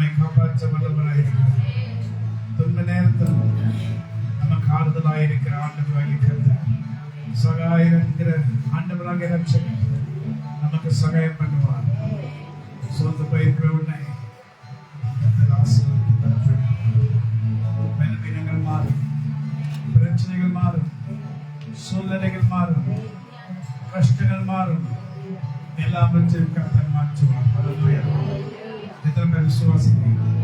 நம்மை காப்பாற்ற வல்லவராயிருக்கிறார். துன்ப நேரத்தில் நமக்கு ஆறுதலாயிருக்கிற ஆண்டவராயிருக்கிறது. சகாயிருக்கிற ஆண்டவராக ரட்சகர் நமக்கு சகாயம் பண்ணுவார். சோர்ந்து போயிருக்கிற உன்னை பலவீனங்கள் மாறும், பிரச்சனைகள் மாறும், சூழ்நிலைகள் மாறும், கஷ்டங்கள் மாறும், எல்லாவற்றையும் கர்த்தர் மாற்றுவார். எத்தனை விசுவாசிக்கிறீர்கள்?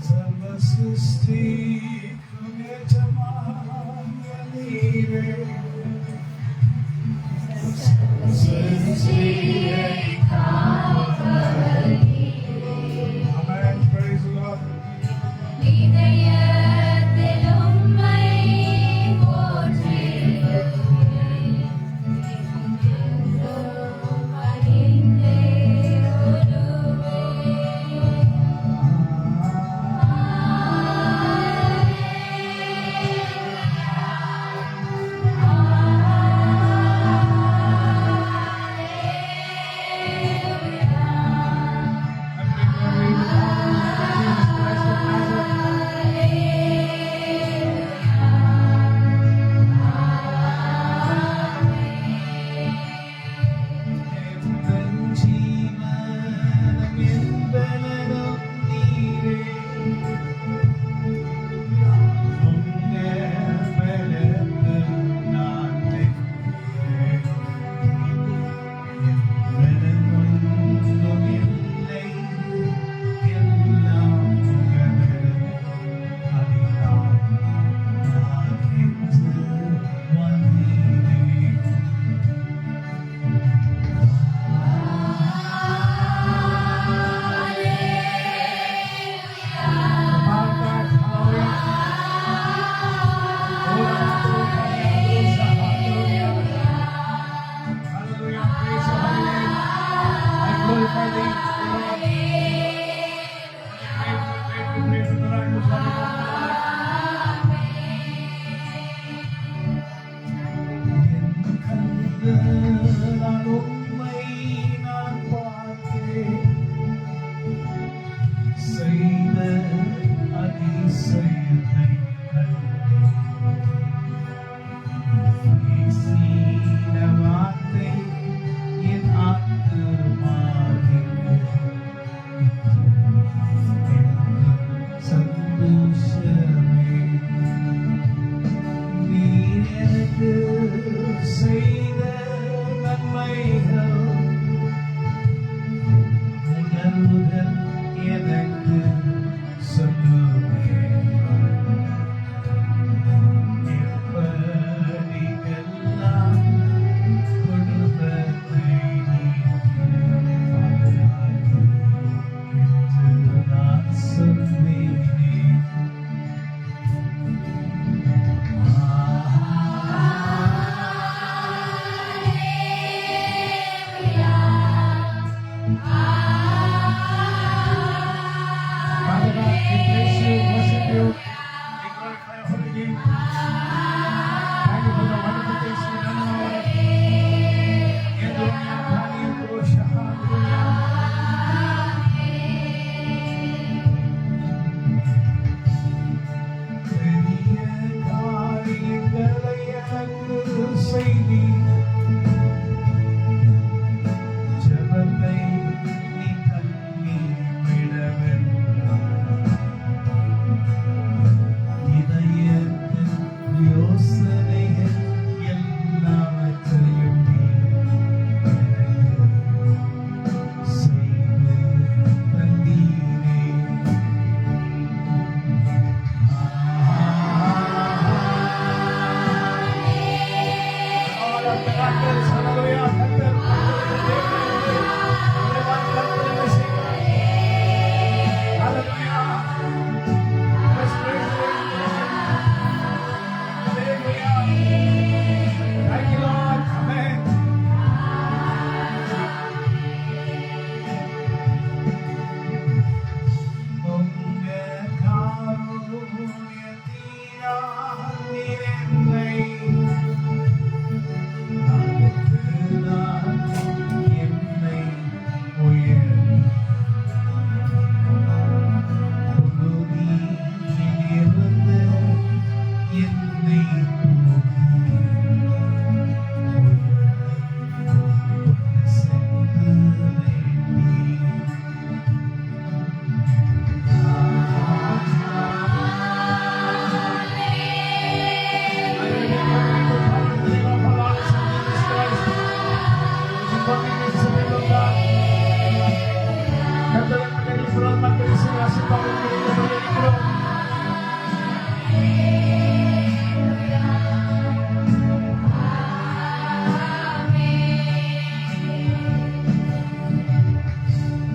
சர்வ சிருஷ்டிக்கும் எஜமானியே நீரே. எனக்கு சொல்லுவே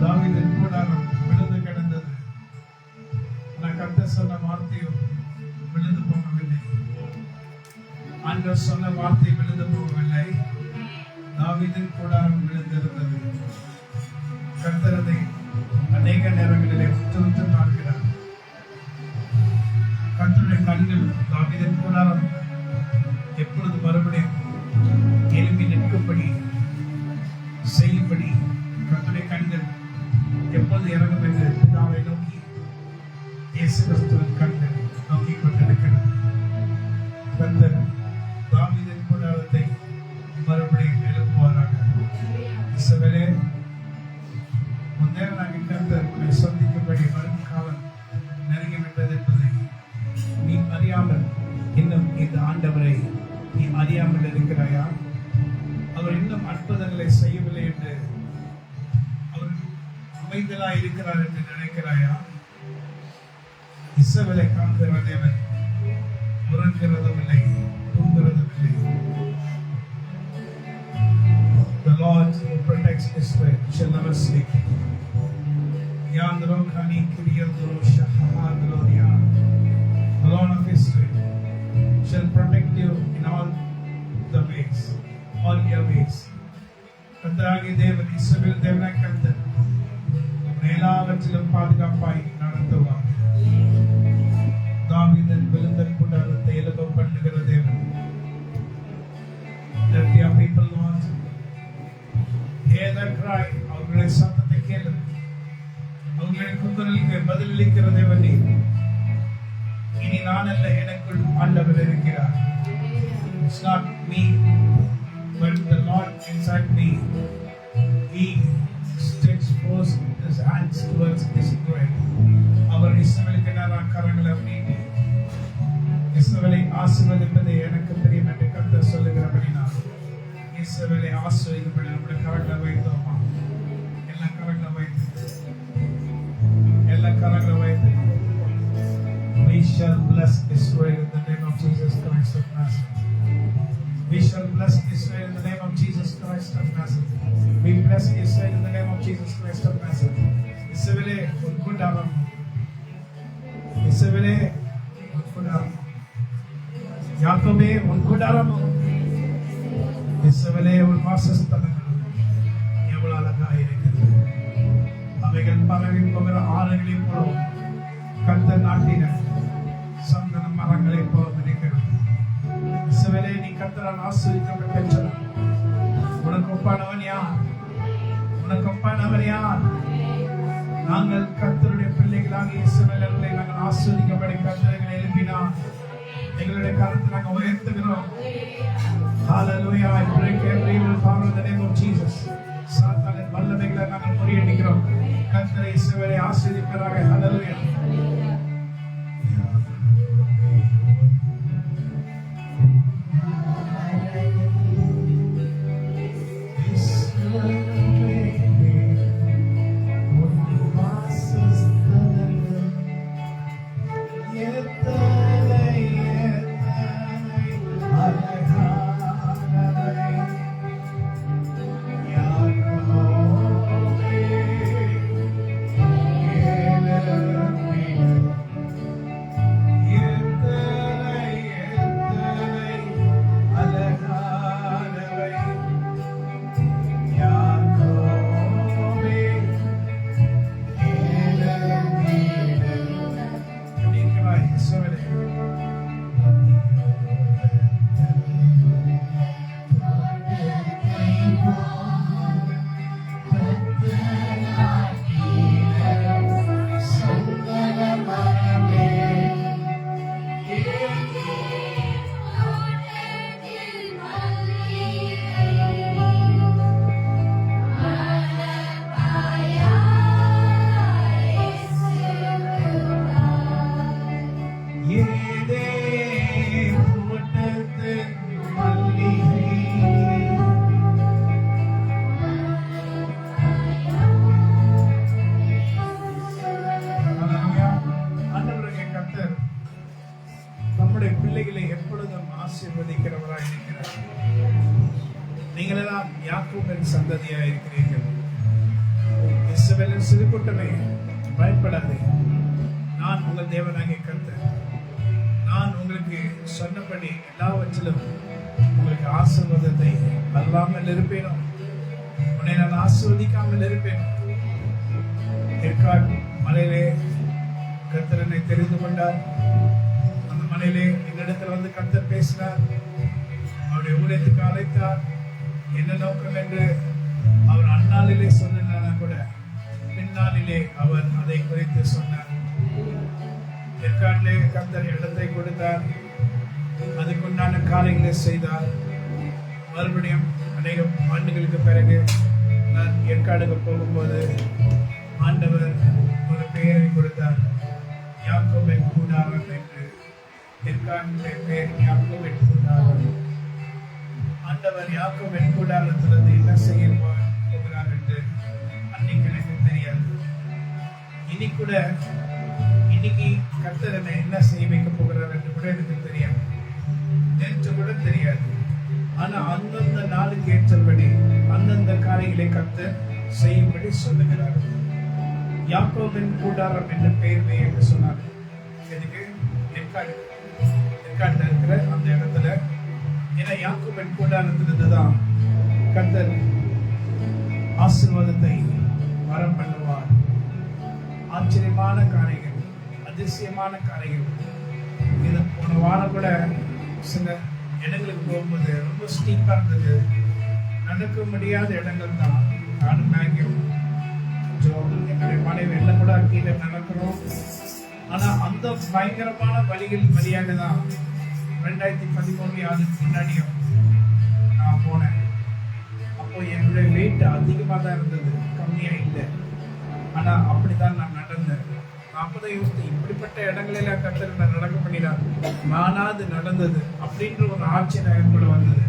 தாவீதின் கூடாரம் விழுந்து கிடந்தது. கர்த்தர் சொன்ன வார்த்தையும் விழுந்து போகவில்லை. ஆண்டவர் சொன்ன வார்த்தை விழுந்து போகவில்லை. தாவீதின் கூடாரம் விழுந்திருந்தது. கர்த்தர் அதை அநேக நேரங்களிலே உற்று பார்க்கிறார். கர்த்தருடைய கண்கள் தாவீதின் கூடாரம் எப்பொழுது மறுபடியும் எழுப்பி நிற்கும்படி செய்யும்படி கர்த்தருடைய கண்கள் எப்பொழுது இறங்கும் என்று பிதாவை நோக்கி இயேசு கிறிஸ்துவின் கண்கள் நோக்கி கொண்டிருக்கிறது. கர்த்தர் தாவீதின் கூடாரத்தை மறுபடியும் எழுப்புவாராக. இஸ்ரவேலே, முன்னேறாக கர்த்தர் உன்னை சந்திக்கும்படி வரும் காலம் நெருங்கிவிட்டது என்பதை நீ அறியாமல் இன்னும் இந்த ஆண்டவரை நீ அறியாமல் இருக்கிறாயா? அவர் இன்னும் அற்புதங்களை செய்யவில்லை என்று அவர் அமைதலாய் இருக்கிறார் என்று நினைக்கிறாயா? இஸ்ரவேலை காண்கிற தேவன் உறங்குகிறதும் இல்லை, தூங்குகிறதும் இல்லை. The Lord who protects Israel shall never sleep. Yandro Kani Kuriyandro Shahadrodia. The Lord of Israel shall protect you in all the ways, all your ways. கர்த்தராகிய தேவன், இஸ்ரவேல் தேவனாகிய கர்த்தர் எல்லாவற்றிலும் பாதுகாப்பாய் நடத்துவார். தாவீதின் விழுந்த கூடாரத்தை எழுப்ப பண்ணுகிற தேவன். Let your people, Lord, hear their cry. அவர்களுடைய சத்தத்தை கேளு. அவர்களுடைய கூக்குரலுக்கு பதிலளிக்கிற தேவன் நீ. இனி நான் அல்ல, எனக்குள் ஆண்டவர் இருக்கிறார். It's not me, but the Lord inside me. He stretches forth his hands towards Israel. அவர் இஸ்ரவேலுக்கு நேராக கரங்களை நீட்டி இஸ்ரவேலை ஆசீர்வதிப்பது எனக்கு தெரியும் என்று கர்த்தர் சொல்லுகிறபடினால் இஸ்ரவேலை ஆசீர்வதிப்பது நம்முடைய கரங்களை வைத்தோமா? எல்லா கரங்களை வைத்து we shall bless Israel in the name of Jesus Christ of Nazareth. We shall bless Israel in the name of Jesus Christ of Nazareth. We bless Israel in the name of Jesus Christ of Nazareth. இஸ்ரவேலே உன் கூடாரம், இஸ்ரவேலே உன் கூடாரம், யாக்கோபே உன் கூடாரம், இஸ்ரவேலே உன் வாசஸ்தலங்கள் எவ்வளவு அழகாக இருக்கிறது. அவைகள் பரவி போகிற ஆறுகளைப் போலவும் கர்த்தர் நாட்டின சந்தன மரங்களைப் போலவும் இருக்கிறது. இஸ்ரவேலே, நீ கர்த்தரால் ஆசீர்வதிக்கப்பட்ட ஜனம். உனக்கு ஒப்பானவன் யார்? உனக்கு ஒப்பானவர் யார்? நாங்கள் கர்த்தருடைய பிள்ளைகளாக இஸ்ரவேலர்களை நாங்கள் ஆசீர்வதிக்கப்படி கர்த்தரை எழுப்பினார். எங்களுடைய கருத்தை நாங்கள் உயர்த்துகிறோம். Hallelujah. I break every evil power in the name of Jesus. சாத்தானின் வல்லமைகளை நாங்கள் முறியடிக்கிறோம். கர்த்தரை இஸ்ரவேலை ஆசீர்வதிப்பதாக. Hallelujah. ஆபிரகாமின் சந்ததியா இருக்கிறீர்கள். இஸ்ரவேலின் சிறு கூட்டமே, பயப்படாதே. நான் உங்கள் தேவனாகிய கர்த்தர். நான் உங்களுக்கு சொன்னபடி எல்லாவற்றிலும் உங்களுக்கு ஆசீர்வாதத்தை அல்லாமல் இருப்பேனோ, உன்னை நான் ஆசீர்வதிக்காமல் இருப்பேன். ஏற்காடு மலையிலே கர்த்தர் என்னை தெரிந்து கொண்டார். அந்த மலையிலே என்னிடத்தில் வந்து கர்த்தர் பேசினார். அவருடைய ஊழியத்துக்கு அழைத்தார். என்ன நோக்கம் என்று அவர் அந்நாளிலே சொன்னார் கூட பின்னாளிலே அவர் அதை குறித்து சொன்னார். ஏற்காட்டிலே கர்த்தர் இடத்தை கொடுத்தார். அதுக்குண்டான காரியங்களை செய்தார். மறுபடியும் அநேக ஆண்டுகளுக்கு பிறகு நான் ஏற்காடுக்கு போகும்போது ஆண்டவர் ஒரு பெயரை கொடுத்தார், யாக்கோபின் கூடாரம் என்று. ஏற்காடுடைய பெயர் யாக்கோபின் கூடாரம். ஆண்டவர் யாக்கோபின் கூடாரத்திலிருந்து என்ன செய்ய போகிறார் என்று அன்னைக்கு எனக்கு தெரியாது. இன்னைக்கு கர்த்தர் என்ன செய்ய வைக்க போகிறார் என்று கூட எனக்கு தெரியாது, நேற்று கூட தெரியாது. ஆனா அந்தந்த நாளுக்கு ஏற்றபடி அந்தந்த காரியங்களை கர்த்தர் செய்யும்படி சொல்லுகிறார். யாக்கோபின் கூடாரம் என்று பெயர் என்று சொன்னார். எதுக்கு? ஏற்காடுல இருக்கிற அந்த இடத்துல. ஏன்னா யாக்கோபின் கூடாரத்திலிருந்துதான் கர்த்தர் ஆசீர்வாதத்தை வரம் பண்ணுவார். ஆச்சரியமான காரியங்கள், அதிசயமான காரியங்கள். இது போன வாரம் கூட சில இடங்களுக்கு போகும்போது ரொம்ப ஸ்டீப்பா இருந்தது. நடக்க முடியாத இடங்கள் தான். நானும் மேங்கியும் என்னுடைய மனைவி எல்லாம் கூட கீழே நடக்கிறோம். ஆனா அந்த பயங்கரமான வழியாக தான் 2013 ஆண்டுக்கு முன்னாடியும் நான் போனேன். அப்போ என்னுடைய வெயிட் அதிகமா தான் இருந்தது, கம்மியா இல்லை. ஆனா அப்படிதான் நான் நடந்தேன். அப்பதான் யோசித்தேன், இப்படிப்பட்ட இடங்களில கர்த்தர் நான் நடக்க பண்ணினார், நானாது நடந்தது அப்படின்ற ஒரு ஆச்சரியம் கூட வந்தது.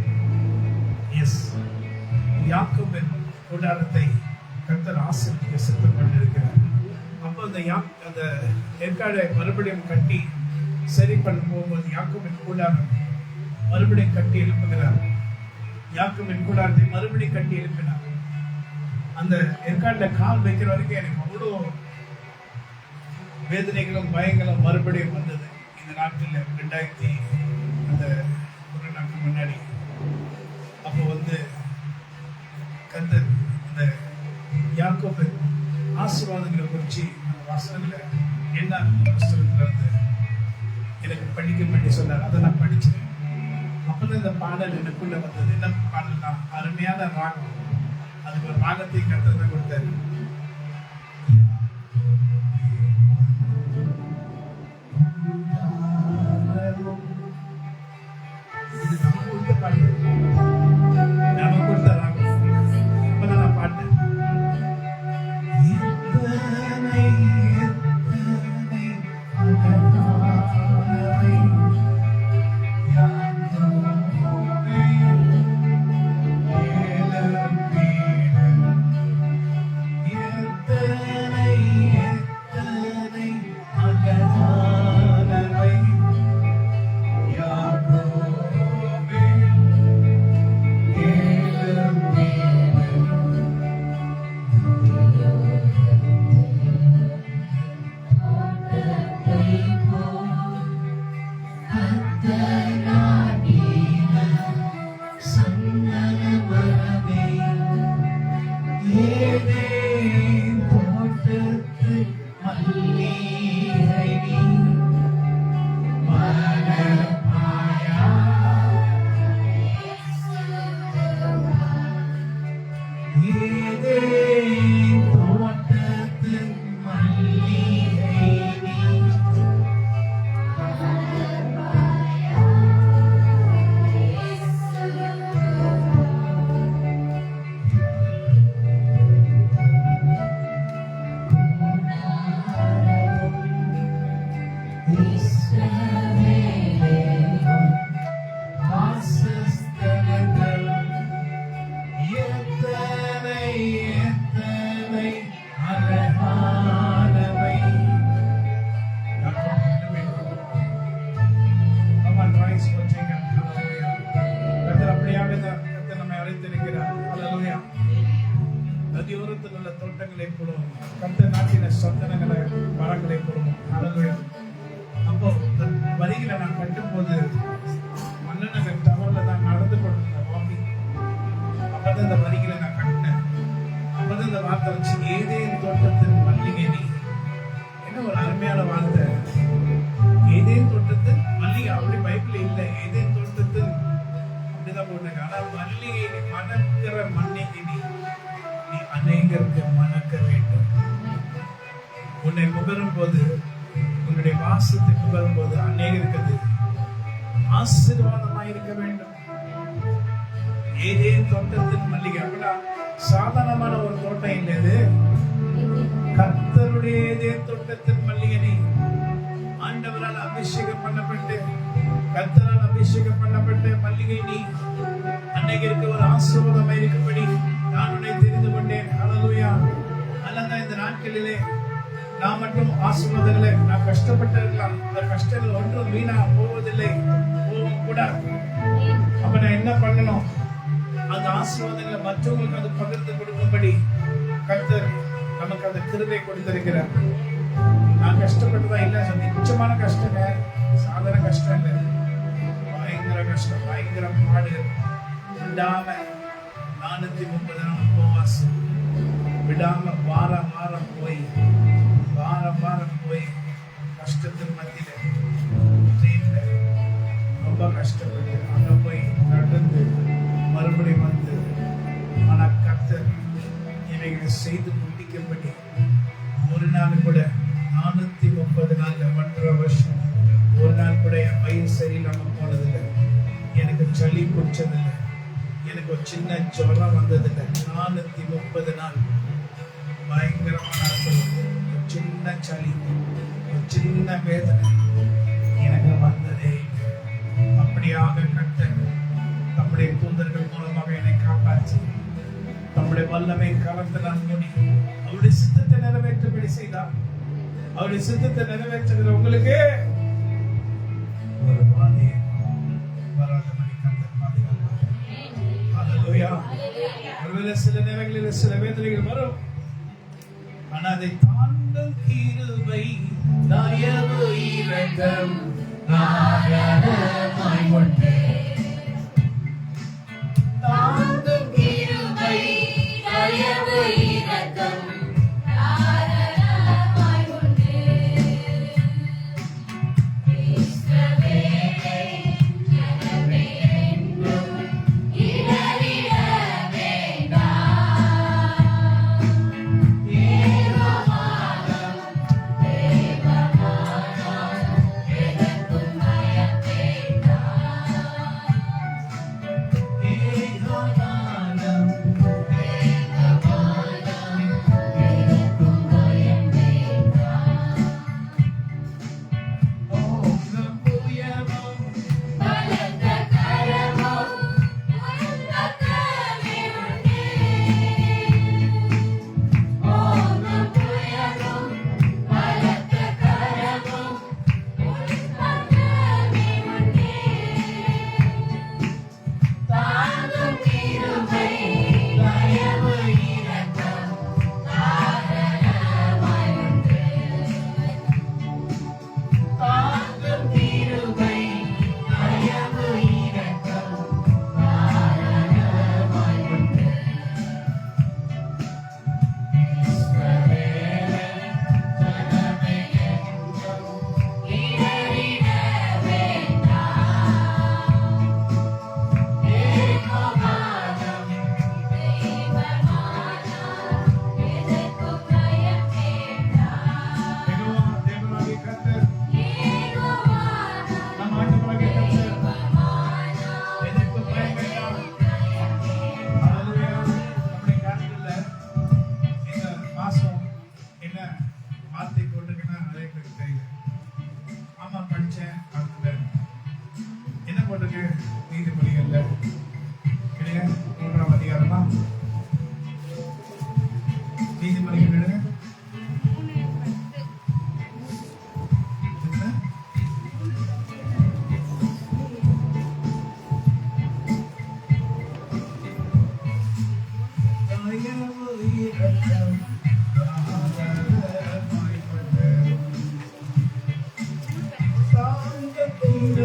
எஸ், யாக்கோபின் கூடாரத்தை கர்த்தர் ஆசீர்வதிக்க சித்தம் பண்ணிருக்கிறார். அப்போ அந்த ஏற்காடை மறுபடியும் கட்டி சரி பண்ண போகும்போது யாக்கோபின் கூடாரம் மறுபடியும் கட்டி எழுப்புகிறார். யாக்கோபின் கூடாரத்தை மறுபடியும் கட்டி எழுப்பினார். அந்த ஏற்காடுல கால் வைக்கிற வரைக்கும் எனக்கு அவ்வளோ வேதனைகளும் பயங்களும் மறுபடியும் வந்தது. இந்த நாட்டில் 2000 அந்த கொரோனாக்கு முன்னாடி அப்போ கர்த்தர் அந்த யாக்கோபு ஆசீர்வாதங்களை குறித்து அந்த வசனங்களை என்ன புஸ்தகத்துல இருந்து எனக்கு படிக்க சொன்னார். அதை நான் படிச்சேன். அப்பதான் இந்த பாடல் எனக்குள்ள வந்தது. என்ன பாடல்னா, அருமையான ராகம். அதுக்கு ஒரு ராகத்தை கர்த்தர் தான் கொடுத்தாரு. சந்தனங்களை மரங்களை போடுவோம். ஹalleluya. அப்போ வரிகளை நான் கட்டும்போது மன்னநகர் டவர்ல நான் நடந்து கொண்டிருந்த வாக்கிங். அப்பதான் இந்த வரிகளை நான் கட்டினேன். அப்பதான் இந்த வார்த்தை வச்சு ஏதேன் தோட்டத்தின் மல்லிகை நீ. என்ன ஒரு அருமையான வார்த்தை. ஏதேன் தோட்டத்தின் மல்லிகை. அப்படி பைபிள் இல்லை. ஏதேன் தோட்டத்தின் அப்படிதான் போட்டாங்க. ஆனா மல்லிகை நீ, மணக்கிற மல்லிகை நீ அநேகருக்கு மணக்க வேண்டும். உன்னை முகரும் போது, உன்னுடைய வாசத்தை முகரும் போது அநேகருக்கு அது ஆசீர்வாதமாக இருக்க வேண்டும். ஏதேன் தோட்டத்தின் மல்லிகை. அப்படின்னா சாதாரணமான ஒரு தோட்டம் இல்லை. இது கர்த்தருடைய ஏதேன் தோட்டத்தின் மல்லிகை நீ. ஆண்டவரால் அபிஷேகம் பண்ணப்பட்டு, கர்த்தரால் அபிஷேகம் பண்ணப்பட்ட மல்லிகை நீ. அநேகருக்கு ஒரு ஆசீர்வாதமாக இருக்கும்படி நான் உன்னை தெரிந்து கொண்டேன். ஹalleluya. அல்லதான் இந்த நாட்களிலே நான் மட்டும் ஆசீர்வாதங்களை நான் கஷ்டப்பட்டிருக்கலாம். அந்த கஷ்டங்கள் ஒன்றும் வீணா போவதில்லை, போவும் கூடாது. அப்ப நான் என்ன பண்ணணும்? அந்த ஆசீர்வாதங்களை மற்றவங்களுக்கு அது பகிர்ந்து கொடுக்கும்படி கர்த்தர் நமக்கு அந்த கிருபை கொடுத்திருக்கிறார். நான் கஷ்டப்பட்டதா இல்லை, நிச்சயமான கஷ்டங்க, சாதாரண கஷ்டம் இல்லை, பயங்கர கஷ்டம், பயங்கர பாடுகள். விடாம 430 நாள் உபவாசம், விடாம வாரம் வாரம் போய் கஷ்டத்தின் மத்தியில ட்ரெயின்ல ரொம்ப கஷ்டப்பட்டு அங்க போய் நடந்து மறுபடியும் வந்து, ஆனா கர்த்தர் இவைகளை செய்து முடிக்கும்படி ஒரு நாள் கூட 430 நாள் 1.5 வருஷம் ஒரு நாள் கூட என் வயிறு சரியில்லாம போனதில்லை, எனக்கு சளி பிடிச்சதில்லை, எனக்கு ஒரு சின்ன ஜுரம் வந்ததில்லை. 430 நாள் பயங்கரமான சின்ன சளி, ஒரு சின்ன வேதனை எனக்கு வந்ததே இல்லை. அப்படியாக கர்த்தர் தம்முடைய தூதர்கள் மூலமாக என்னை காப்பாற்றி தம்முடைய வல்லமை கலந்து நான் முடி அவருடைய சித்தத்தை நிறைவேற்றும்படி செய்தார். அவருடைய சித்தத்தை நிறைவேற்றுகிற உங்களுக்கு ஒரு பாதையை வராதபடி கர்த்தர் பாதுகாப்பார். ஹalleluya. ஒருவேளை சில நேரங்களில் சில வேதனைகள் வரும், ஆனா அதை தாண்டும் கிருபை, தயவு, இரக்கம் தாராளமாய் உண்டு. தாண்டும் கிருபை, தயவு, இரக்கம் தாராளமாய் உண்டு. இஸ்ரவேலே ஜனமே என்றும் இடறிட வேண்டாம்.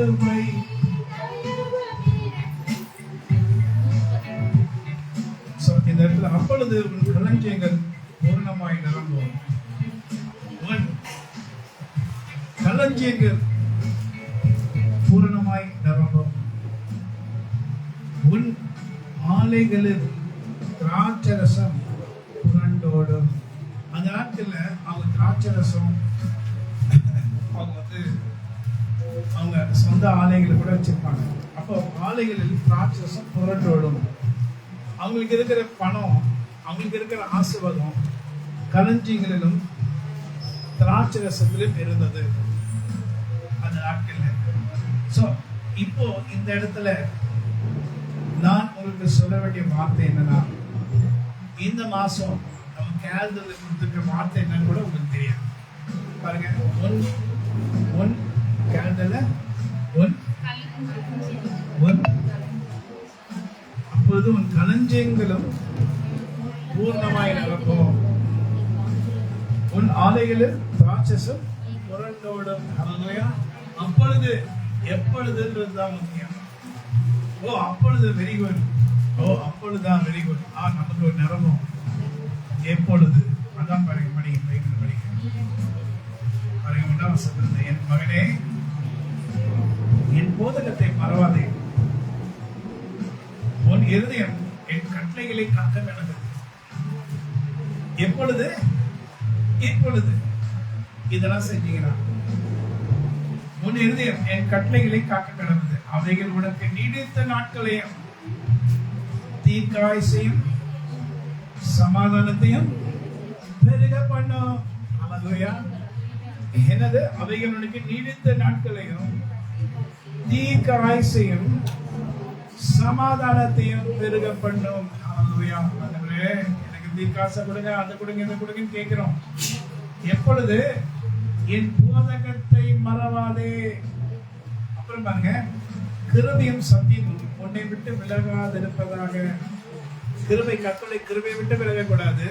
கிருபை. இந்த இடத்துல அப்பொழுது உன் களஞ்சியங்கள் பூர்ணமாய் நிரம்பும். உன் களஞ்சியங்கள் பூரணமாய் நிரம்பும். உன் ஆலைகளில் திராட்சரசம் புரண்டோடும். அந்த நாட்கள்ல அவங்க திராட்சரசம் அவங்க சொந்த ஆலைகளை கூட வச்சிருப்பாங்க. அப்போ ஆலைகளில் திராட்சரசம் புரண்டோடும். அவங்களுக்கு இருக்கிற பணம், அவங்களுக்கு இருக்கிற ஆசீர்வாதம் களஞ்சியங்களிலும் திராட்சரசத்திலும் இருந்தது அந்த நாட்கள்ல. சோ இப்போ இந்த இடத்துல நான் உங்களுக்கு சொல்ல வேண்டிய வார்த்தை என்னன்னா, இந்த மாசம் நம்ம கேலண்டர்ல கொடுத்துருக்க வார்த்தை என்னன்னு கூட உங்களுக்கு தெரியாது. பாருங்க, ஒன் கேலண்டர்ல அப்பொழுது உன் களஞ்சியங்களும் பூர்ணமாய் நிரப்பும். உன் ஆலைகளில் திராட்சரசம் புரண்டோடும். அப்பொழுது எப்பொழுதுன்றதுதான் முக்கியம். ஓ அப்பொழுது வெரி குட். ஓ அப்பொழுதுதான் வெரி குட். நமக்கு ஒரு நிரம்பும். எப்பொழுது அதான் படிக்க என் மகனே, என் போதகத்தை மறவாதே, உன் இருதயம் என் கட்டளைகளை காக்க வேண்டும். எப்பொழுது எப்பொழுது இதெல்லாம் செஞ்சீங்கன்னா உன் இருதயம் என் கட்டளைகளை காக்க கிடந்தது. அவைகள் உனக்கு நீடித்த நாட்களையும் தீர்க்காயுசையும் சமாதானத்தையும் பெருக பண்ணும். அல்லேலூயா. என்னது? அவைகள் உனக்கு நீடித்த நாட்களையும் தீர்க்காயுசையும் சமாதானத்தையும் பெருக பண்ணும். அல்லேலூயா. ஆண்டவரே, எனக்கு தீர்க்காசை கொடுங்க, அதை கொடுங்க, இதை கொடுங்கன்னு கேட்கிறோம். எப்பொழுது? என் போதகத்தை மறவாதே. அப்புறம் பாருங்க, கிருபையும் சத்தியமும் உன்னை விட்டு விலகாதிருப்பதாக. கிருபை, கர்த்தருடைய கிருபையை விட்டு விலகக்கூடாது.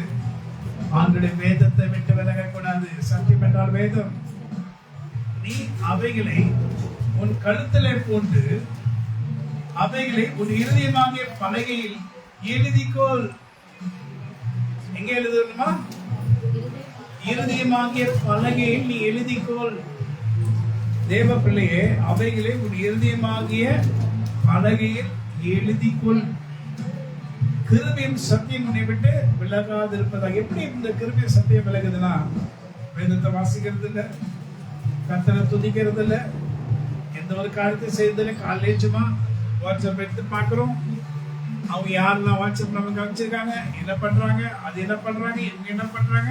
ஆண்டுடைய வேதத்தை விட்டு விலகக்கூடாது. சத்தியம் என்றால் வேதம். நீ அவைகளை உன் கழுத்திலே போட்டு அவைகளை உன் இருதயமாகிய பலகையில் எழுதிக்கொள். எங்க எழுதணுமா? இருதயமாகிய பலகையில் நீ எழுதிக்கொள். தேவ பிள்ளையே, அவைகளை உன் இருதயமாகிய பலகையில் எழுதிக்கொள். கிருபையும் சத்தியம் உன்னை விட்டு விலகாதிருப்பதாக. எப்படி இந்த கிருபையும் சத்தியம் விலகுதுன்னா, வேதத்தை வாசிக்கிறது இல்ல, கர்த்தரை துதிக்கிறது இல்ல, எந்த ஒரு காரியத்தை செய்யறதில்ல. காலையில சும்மா வாட்ஸ்அப் எடுத்து பாக்குறோம். அவங்க யாரெல்லாம் வாட்ஸ்அப் நமக்கு அமைச்சிருக்காங்க, என்ன பண்றாங்க, அது என்ன பண்றாங்க, இவங்க என்ன பண்றாங்க,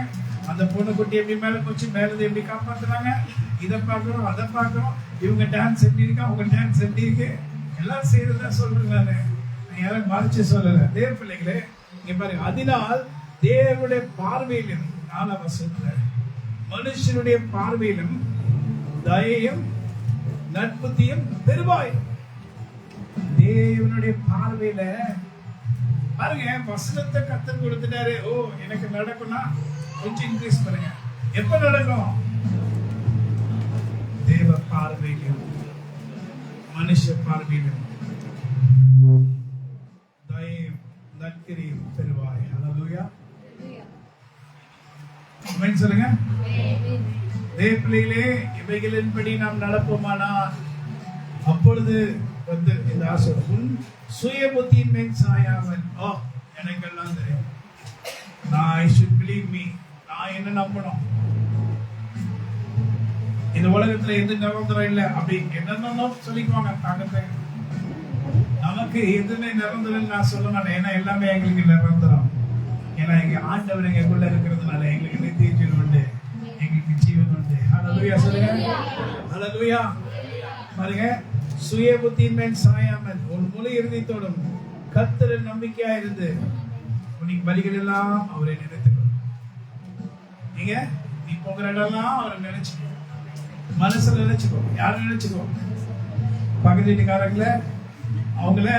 அந்த பொண்ணு குட்டி எப்படி மேல போச்சு, மேலது எப்படி காப்பாத்துறாங்க, இதை பாக்குறோம், அதை பாக்குறோம். இவங்க டான்ஸ் எப்படி இருக்கு, அவங்க டான்ஸ் எப்படி இருக்கு, எல்லாம் செய்யறதா சொல்றேன். நானு யாரும் மறைச்சு சொல்லல. தேவ பிள்ளைகளே, இங்க பாருங்க, அதனால் தேவனுடைய பார்வையிலும், 4 வசனத்துல, மனுஷனுடைய பார்வையிலும் தயையும் நற்புத்தியும் பெறுவாய். தேவனுடைய பார்வையில பாருங்க, வசனத்தை கர்த்தர் கொடுத்துட்டாரு. ஓ எனக்கு நடக்கும்னா கொஞ்சம் இன்க்ரீஸ் பண்ணுங்க. எப்ப நடக்கும்? தேவ பார்வையிலும் மனுஷ பார்வையிலும் தயையும் நற்கிரியும் பெறுவாய். ஹல்லேலூயா. ஆமென் சொல்லுங்க. தேவ பிள்ளைகளே, இவைகளின்படி நாம் நடப்போமானால் அப்பொழுது வந்து இந்த ஆசை, உன் சுய புத்தியின் மேல் சாயாமல். எனக்கு எல்லாம் தெரியும், I should believe me. நான் என்ன நம்பணும்? இந்த உலகத்துல எது நிரந்தரம் இல்லை அப்படி என்னென்ன சொல்லிக்குவாங்க. தாங்கத்தை நமக்கு எதுவுமே நிரந்தரம் நான் சொல்ல மாட்டேன். ஏன்னா எல்லாமே எங்களுக்கு நிரந்தரம். ஏன்னா எங்க ஆண்டவர் எங்களுக்குள்ள இருக்கிறதுனால எங்களுக்கு நித்திய ஜீவன் உண்டு, எங்களுக்கு ஜீவன் உண்டு. ஹல்லேலூயா சொல்லுங்க. ஹல்லேலூயா. பாருங்க, சுய புத்தியின் மேல் சாயாமல் உன் முழு இருதயத்தோடும் கர்த்தரில் நம்பிக்கையா இருந்து உனக்கு பலிகள் எல்லாம் அவரை நினைத்துக்கொள். நீங்க நீ போகிற இடம்லாம் அவரை நினைச்சுக்கோ, மனசுல நினைச்சுக்கோ. யாரும் நினைச்சுக்கோ? பக்கத்து வீட்டுக்காரங்கள, அவங்கள,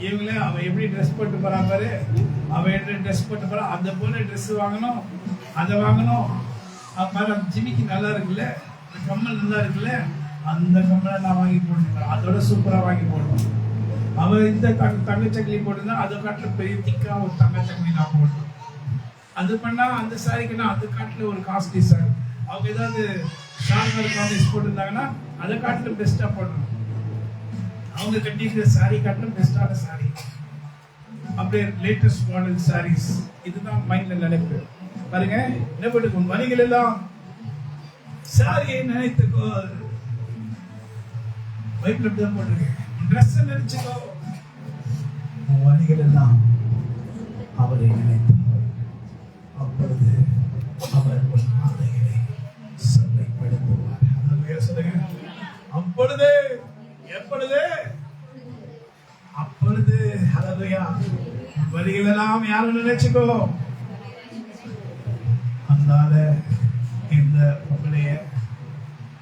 இவங்கள, அவன் எப்படி ட்ரெஸ் போட்டு போறான் பாரு, அவன் என்ன ட்ரெஸ் போட்டு போறான், அந்த போல ட்ரெஸ் வாங்கணும், அதை வாங்கணும். பாரு, ஜிமிக்கு நல்லா இருக்குல்ல, கம்மல் நல்லா இருக்குல்ல, அந்த கம்மலை நான் வாங்கி போடணும், அதோட சூப்பரா வாங்கி போடணும். அவன் இந்த தங்க சங்கிலி போட்டுருந்தா அதை காட்டில் பெரிய திக்கா ஒரு தங்க சங்கிலி நான் போடணும். அது பண்ணா அந்த சாரிக்குன்னா அது காட்டில் ஒரு காஸ்ட்லி சாரி. அவங்க ஏதாவது ஷார்ட் காலேஜ் போட்டிருந்தாங்கன்னா அதை காட்டில் பெஸ்டா போடணும். அவங்க கட்டிக்கிற சாரி காட்டிலும் பெஸ்டான சாரி, அப்படியே லேட்டஸ்ட் மாடல் சாரீஸ். இதுதான் மைண்ட்ல நினைப்பு. பாருங்க என்ன பண்ணுங்க, வரிகள் எல்லாம் சாரியை நினைத்துக்கோ. பைபிள் அப்படிதான் போட்டிருக்கேன், ட்ரெஸ் நினைச்சுக்கோ. வரிகள் எல்லாம் அவரை நினைத்து, அப்பொழுது அவர் உன் பாதைகளை செம்மைப்படுத்துவார். சொல்லுங்க, அப்பொழுது எப்பொழுது அப்பொழுது. ஹல்லேலூயா. வரிகள் எல்லாம் யாரும் நினைச்சுக்கோ. அதனால இந்த உங்களைய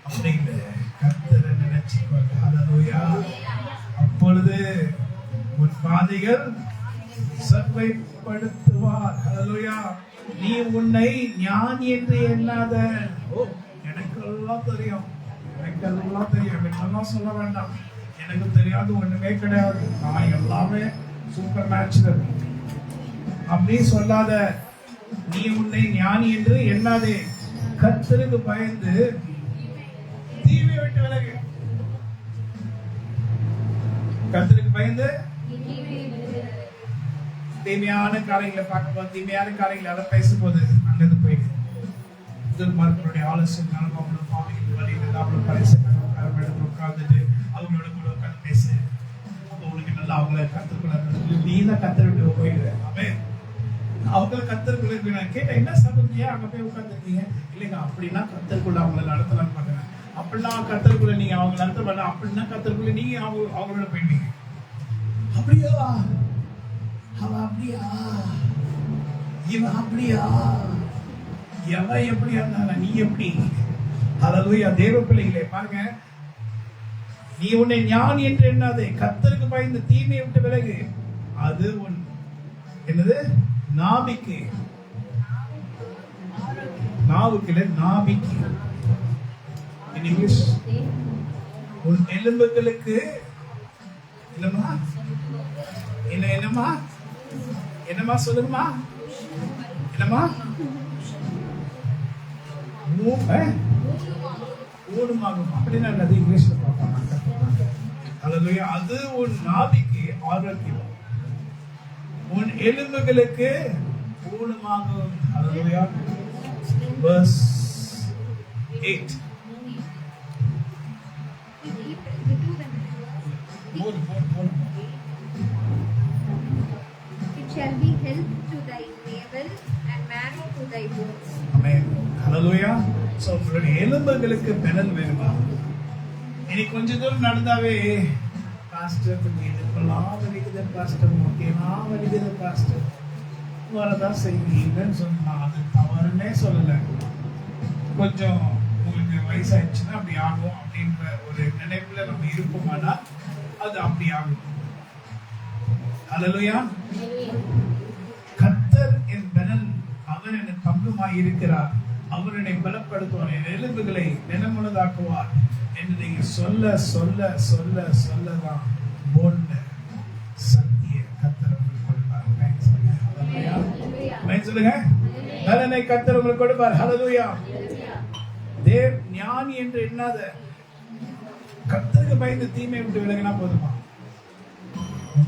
அப்படிங்கிற கர்த்தரை நினைச்சுக்கோ. ஹல்லேலூயா. அப்பொழுது உன் பாதைகள் செம்மைப்படுத்துவார். ஹல்லேலூயா. நீ உன்னை ஞானி என்று எண்ணாத. எனக்கு எல்லாம் தெரியும், எனக்கு எல்லாம் தெரியும், எனக்கெல்லாம் சொல்ல வேண்டாம், எனக்கு தெரியாது ஒண்ணுமே கிடையாது, நான் எல்லாமே சூப்பர் நேச்சுரல் அப்படி சொல்லாத. நீ உன்னை ஞானி என்று எண்ணாதே, கர்த்தருக்கு பயந்து தீமையை விட்டு விலகு. கர்த்தருக்கு பயந்து தீமையான காரியங்களை பார்க்கும்போது, தீமையான காரியங்களை அதை பேசும்போது அங்கிருந்து போயிடு. துன்மார்க்கருடைய ஆலோசனை அவங்களோட பாவிகள் வழியில் அவங்களோட பரிசு உட்கார்ந்துட்டு அவங்களோட கூட உட்காந்து பேசு. உங்களுக்கு நல்லா அவங்கள கத்துக்குள்ள நீ தான் கத்தர் விட்டு போயிடுற. அவன் அவங்கள கத்தருக்குள்ள நான் கேட்டேன், என்ன சம்பந்தியா அங்க போய் உட்காந்துருக்கீங்க? இல்லைங்க, அப்படின்னா கத்தருக்குள்ள அவங்கள நடத்தலாம்னு பாக்குறேன். அப்படின்னா கத்தருக்குள்ள நீங்க அவங்க நடத்த வேண்டாம், அப்படின்னா கத்தருக்குள்ள நீங்க அவங்களோட போயிட்டீங்க. அப்படியா? அவன் அப்படியா? இவன் அப்படியா? எவன் எப்படியா இருந்தாங்க, நீ எப்படி? ஹல்லேலூயா. தேவ பிள்ளைகளே பாருங்க, நீ உன்னை ஞானி என்று எண்ணாதே, கர்த்தருக்கு பயந்து தீமையை விட்டு விலகு. அது உன் என்னது நாபிக்கு, நாவுக்குல நாபிக்கு. இன் இங்கிலீஷ் உன் எலும்புகளுக்கு இல்லமா என்ன என்னமா என்னமா சொல்லுங்கம்மா, என்னமா ஊனமாகும் அப்படின்னா அது இங்கிலீஷ்ல பார்ப்பாங்க. ஹல்லேலூயா. அது உன் நாபிக்கு ஆரோக்கியம், உன் எலும்புகளுக்கு ஊனமாகும். ஹல்லேலூயா. verse 8. It shall be health to thy navel and marrow to thy bones. Amen. Hallelujah. So உங்களுடைய எலும்புகளுக்கு பெனல் வேணுமா? இனி கொஞ்ச தூரம் நடந்தாவே பாஸ்டர் இதெல்லாம் வலிக்குது பாஸ்டர், ஓகேலாம் வலிக்குது பாஸ்டர், வரதான் செய்யுங்கன்னு சொன்னா அது தவறுன்னே சொல்லலை. கொஞ்சம் உங்களுக்கு வயசாயிடுச்சுன்னா அப்படி ஆகும் அப்படின்ற ஒரு நினைப்புல நம்ம இருப்போம்னா அது அப்படி ஆகும். ஹல்லேலூயா. கர்த்தர் என் பெனல், அவர் என் பங்குமாய் இருக்கிறார், அவர் என்னை பலப்படுத்துவார், என் எலும்புகளை நிலமுள்ளதாக்குவார் என்று நீங்க சொல்ல சொல்ல சொல்ல சொல்லதான் போல்ல சக்தியை கர்த்தர் உங்களுக்கு கொடுப்பார். சொல்லுங்க, பலனை கர்த்தர் உங்களுக்கு கொடுப்பார். ஹல்லேலூயா. தேவ் ஞானி என்று எண்ணாத, கர்த்தருக்கு பயந்து தீமை விட்டு விலகினா போதுமா?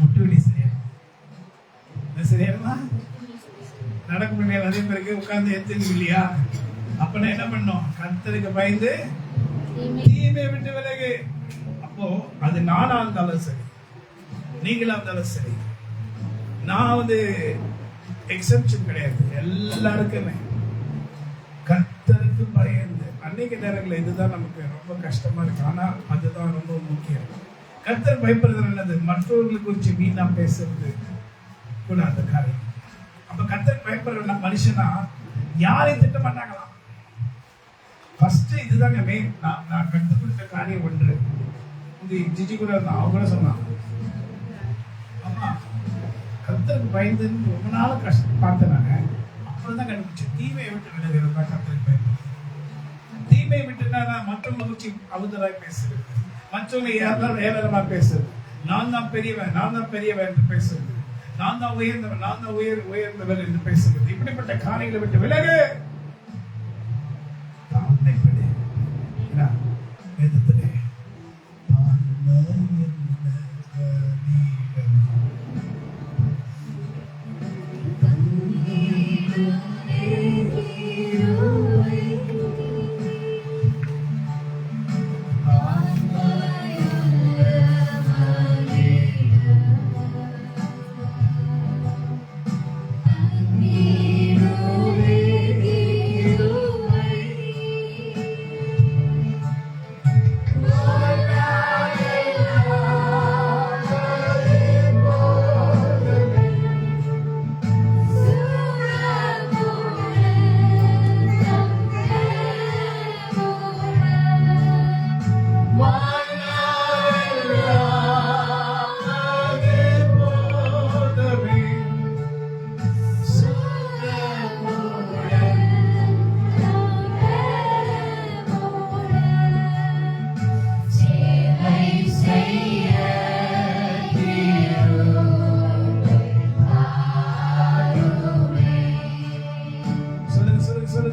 முட்டு வலி சரியா நடக்க முடியாது. அதே பிறகு உட்கார்ந்து எத்தனை இல்லையா? அப்பனா என்ன பண்ணும்? கர்த்தருக்கு பயந்து தீமை விட்டு விலகு. அப்போ அது நானா இருந்தாலும் சரி, நீங்களா இருந்தாலும் சரி, நான் எக்ஸெப்ஷன் கிடையாது, எல்லாருக்குமே கர்த்தருக்கு பயந்து. அன்னைக்கு நேரங்களில் இதுதான் நமக்கு ரொம்ப கஷ்டமா இருக்கு, ஆனா அதுதான் ரொம்ப முக்கியம். கர்த்தர் பயப்படுறது என்னது? மற்றவர்களுக்கு குறிச்சு வீணா பேசுறது கூட அந்த காரியம். அப்ப கர்த்தர் பயப்படுற மனுஷனா யாரையும் திட்ட மாட்டாங்களாம். ஃபர்ஸ்ட் இதுதாங்க மெயின். நான் கற்றுக் கொடுத்த காரியம் ஒன்று. ஜிஜி கூட இருந்தான், அவங்க கூட சொன்னான், ஆமா கர்த்தருக்கு பயந்துன்னு ரொம்ப நாள் கஷ்டம் பார்த்தேன். நான் அப்புறம் தான் கண்டுபிடிச்சேன், தீமையை விட்டு விலகிறது தான் கர்த்தருக்கு பயந்து. மகிமை விட்டுனா மற்றவங்களை வச்சு அவதராய் பேசுறது, மற்றவங்க ஏளனமா பேசுறது, நான் தான் பெரியவன் என்று பேசுறது, நான் தான் உயர்ந்தவர் என்று பேசுகிறது. இப்படிப்பட்ட காரியங்களை விட்டு விலகு.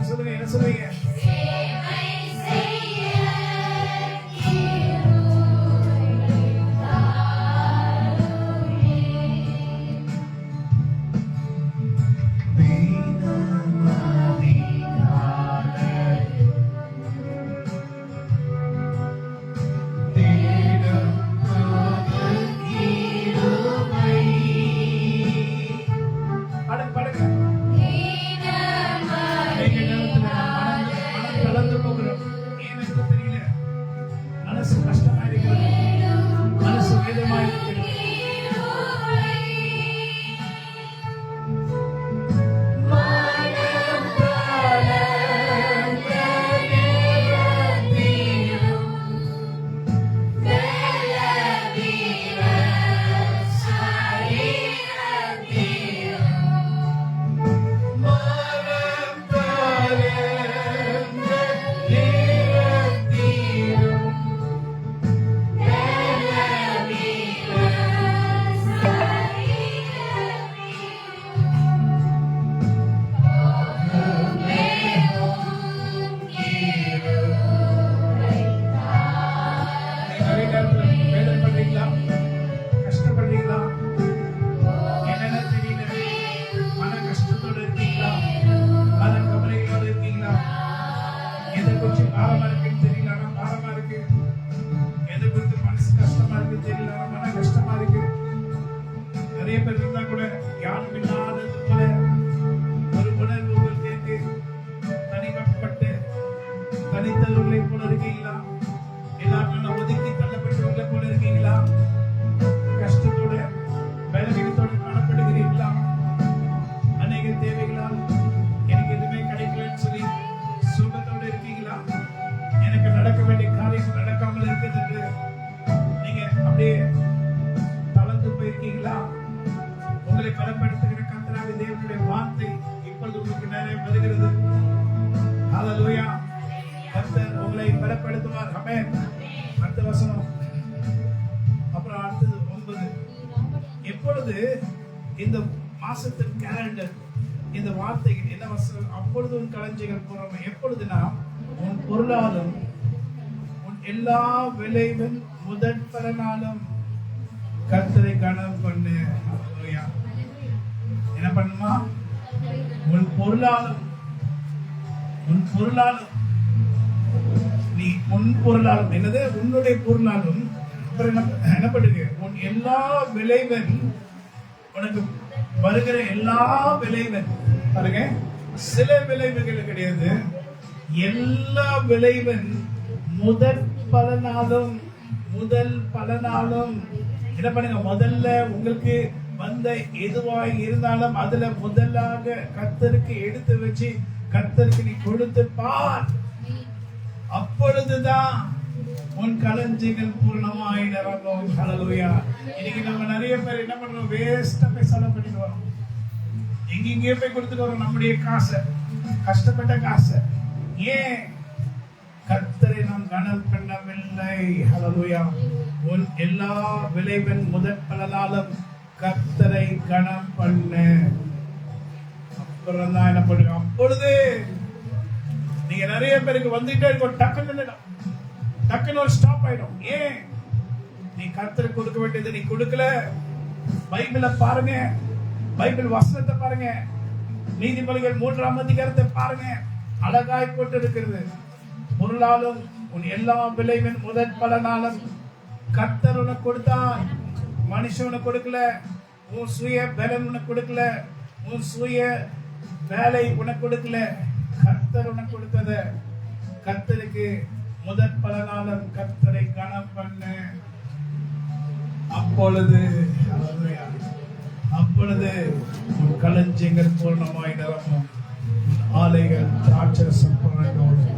சொல்லுங்க, என்ன சொல்றீங்க? எப்பொழுது இந்த மாசத்தின் கேலண்டர் இந்த வார்த்தைகள் என்ன வசனம்? அப்பொழுது உன் களஞ்சியங்கள் பூரணம். எப்பொழுதுனா உன் பொருளாலும் உன் எல்லா விளைவின் முதற் பலனாலும் கர்த்தரை கனம் பண்ணு. என்ன பண்ணுமா? உன் பொருளாலும் நீ உன் பொருளாலும் என்னது? உன்னுடைய பொருளாலும் என்ன பண்ணுங்க? உன் எல்லா விளைவன், உனக்கு வருகிற எல்லா விளைவன் பாருங்க, சில விளைவுகள் கிடையாது, எல்லா விளைவன் முதல் பலனாலும் என்ன பண்ணுங்க? முதல்ல உங்களுக்கு வந்த எதுவாய் இருந்தாலும் அதுல முதலாக கர்த்தருக்கு எடுத்து வச்சு கர்த்தருக்கு நீ கொடுத்து பார். அப்பொழுதுதான் உன் களஞ்சியங்கள் பூர்ணமாய் நிரம்பும். ஹல்லேலூயா. இன்னைக்கு நம்ம நிறைய பேர் என்ன பண்றோம்? வேஸ்டா போய் செலவு பண்ணிட்டு வரோம். எங்கெங்கே போய் கொடுத்துட்டு வரோம் நம்முடைய காசை, கஷ்டப்பட்ட காசை. ஏன்? கனம் பண்ணவில்லை. ஹalleluya. உன் எல்லா விளைவின் முதற் பலனாலும் கர்த்தரை கனம் பண்ணு. அப்புறம் தான் என்ன பண்ணுங்க, அப்பொழுது நீங்க நிறைய பேருக்கு வந்துட்டே இருக்கும், டக்குன்னு ஒரு ஸ்டாப் ஆயிடும். ஏன்? நீ கர்த்தருக்கு கொடுக்க வேண்டியது நீ கொடுக்கல. பைபிளை பாருங்க, பைபிள் வசனத்தை பாருங்க, நீதிமொழிகள் 3ஆம் அதிகாரத்தை பாருங்க, அழகாய் போட்டு இருக்கிறது. பொருளாலும் உன் எல்லா விளைவின் முதற் பலனாலும் கர்த்தர் உனக்கு கொடுத்தான். மனுஷன் உனக்கு கொடுக்கல. உன் சுய பலன் உனக்கு கொடுக்கல. உன் சுய வேலை உனக்கு கொடுக்கல. கர்த்தர் உனக்கு கொடுத்தத. கர்த்தருக்கு முதற் பலனாலும் கர்த்தரை கனம் பண்ணு. அப்பொழுது உன் களஞ்சியங்கள் பூர்ணமாய் நிரம்பும், ஆலைகள் திராட்சரசம் புரண்டோடும்.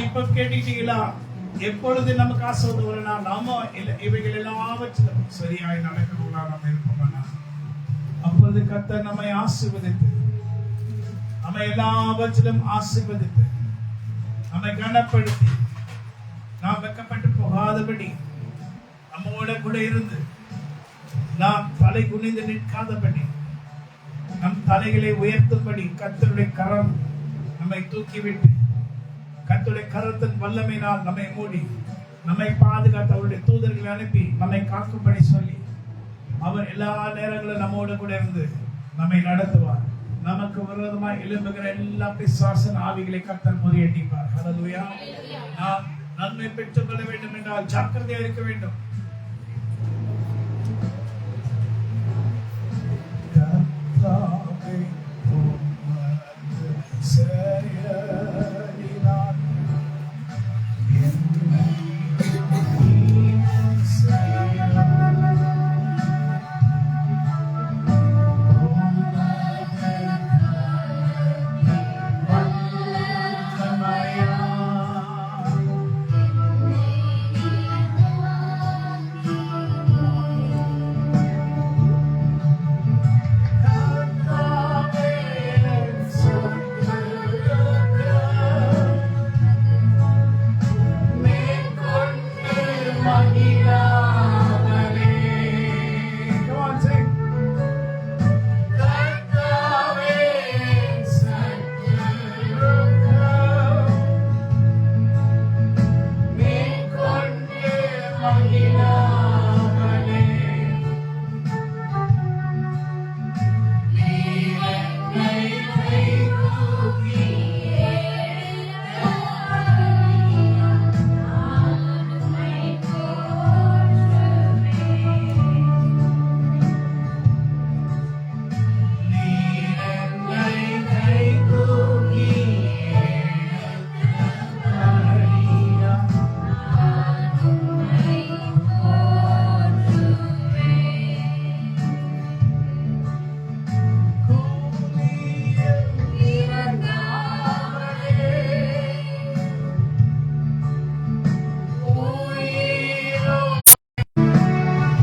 இப்ப கேட்டீங்களா? எப்பொழுது நமக்கு ஆசீர்வாதம் வரும்னா, நாம இவைகள் எல்லாவற்றிலும் சரியாய் நடக்கிறவங்களா நம்ம இருப்போம்னா, அப்பொழுது கர்த்தர் நம்மை ஆசீர்வதித்து, நம்மை எல்லாவற்றிலும் ஆசீர்வதித்து, நம்மை கனப்படுத்தி, நாம் வெட்கப்பட்டு போகாதபடி நம்மோட கூட இருந்து, நாம் தலை குனிந்து நிற்காதபடி, நம் தலைகளை உயர்த்தும்படி கர்த்தருடைய கரம் நம்மை தூக்கிவிட்டு, கர்த்தருடைய கரத்தின் வல்லமையினால் நம்மை மூடி, நம்மை பாதுகாத்து அவருடைய தூதர்களை அனுப்பி நம்மை காக்கும்படி சொல்லி, அவர் எல்லா நேரங்களும் நம்மோட கூட இருந்து நம்மை நடத்துவார். நமக்கு விரோதமாய் எழும்புகிற எல்லா பிசாசின் ஆவிகளை கர்த்தர் முறியடிப்பார். ஹல்லேலூயா. நாம் நன்மை பெற்றுக் கொள்ள வேண்டும் என்றால் ஜாக்கிரதையா இருக்க வேண்டும்.